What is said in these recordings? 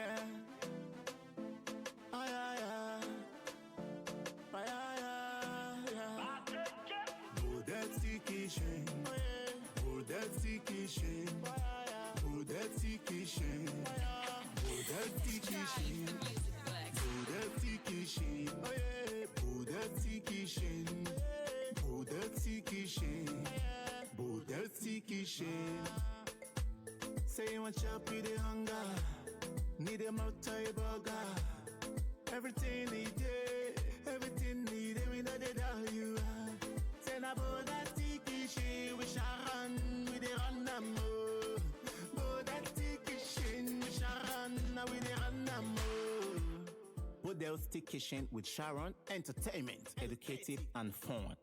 Yeah. Oh, yeah, yeah. Oh, yeah, yeah, yeah. Buradati kitchen. Oh, yeah. Buradati kitchen. Oh, yeah, yeah. Buradati kitchen. Oh, yeah. Buradati kitchen. Buradati kitchen. Oh, yeah. Buradati kitchen. Buradati kitchen. Buradati kitchen. Say you want chop with the hunger. Need a multi-burger. Everything need it, everything need it, we know they tell you. Say na Buradati kitchen, we shall run, we dey run them more. Buradati kitchen, we shall run, we dey run them more. Buradati kitchen with Sharon, entertainment, educative and fun.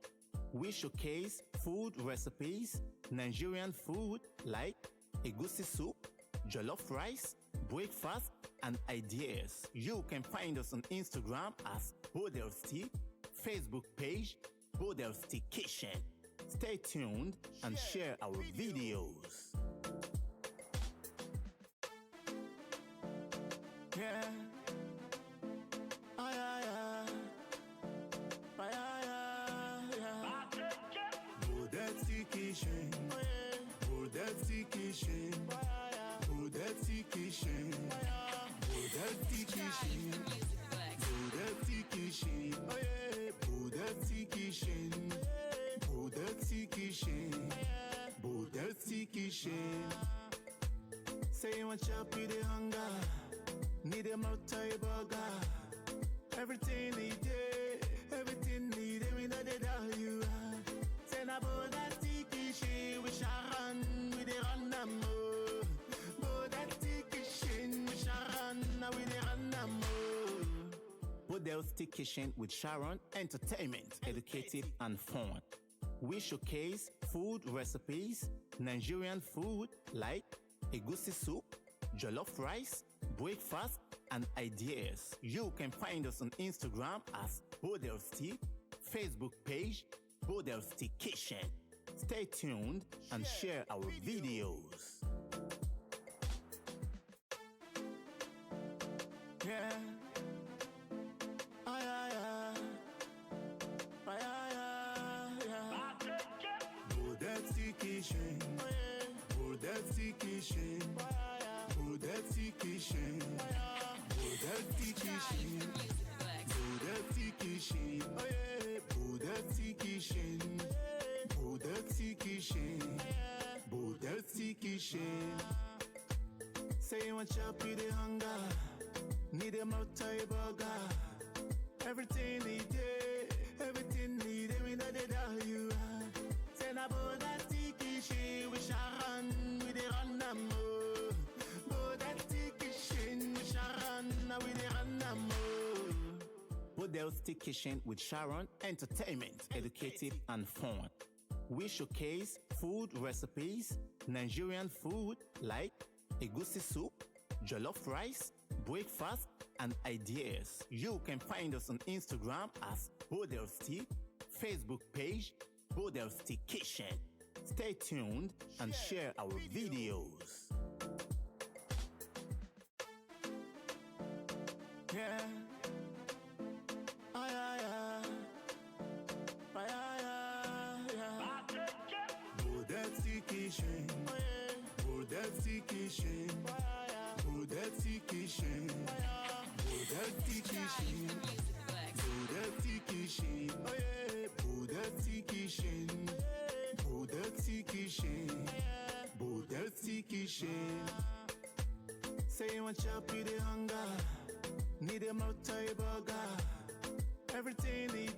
We showcase food recipes, Nigerian food like egusi soup, jollof rice, breakfast, and ideas. You can find us on Instagram as Buradati, Facebook page Buradati Kitchen. Stay tuned and share our videos. Yeah. Oh, yeah, yeah. Oh, yeah, yeah, yeah. Buradati Kitchen. Oh, yeah. Buradati Kitchen. Oh, yeah, yeah. Buradati Kitchen. Oh, yeah. Buradati kitchen, Buradati kitchen, oh yeah, Buradati kitchen, Buradati kitchen, Buradati kitchen. Say you want chop with the hunger, need a multi-burger. Everything need it, everything need it, we know they tell you. Say na Buradati kitchen, we shall run, we dey run them more. Buradati kitchen, we shall run, we dey run them more. Buradati Kitchen with Sharon, entertainment, educative and fun. We showcase food recipes, Nigerian food like egusi soup, jollof rice, breakfast, and ideas. You can find us on Instagram as Buradati, Facebook page Buradati Kitchen. Stay tuned and share our videos. Yeah. Oh, yeah, yeah. Oh, yeah, yeah, yeah. Buradati Kitchen. Oh, yeah. Buradati Kitchen. Oh, yeah, yeah. Buradati Kitchen. Oh, yeah. Buradati Kitchen. Buradati Kitchen. Oh, yeah. Buradati Kitchen. Buradati Kitchen. Buradati Kitchen. Say you want chop with the hunger. Need a multi-burger. Everything need it, everything need it, we know they tell you. Say na Buradati kitchen, we shall run, we dey run them more. Buradati kitchen, we shall run, we dey run them more. Buradati Kitchen with Sharon, entertainment, educative and fun. We showcase food recipes, Nigerian food like egusi soup, jollof rice, breakfast, and ideas. You can find us on Instagram as Buradati, Facebook page Buradati Kitchen. Stay tuned and share our videos. Yeah. Oh, yeah, yeah. Oh, yeah, yeah, yeah. Buradati Kitchen. Oh, yeah. Buradati Kitchen. Oh, yeah, yeah. Buradati Kitchen. Oh, yeah. Buradati kitchen, Buradati kitchen, oh yeah, Buradati kitchen, Buradati kitchen, Buradati kitchen. Say you want chop with the hunger, need a multi-burger. Everything need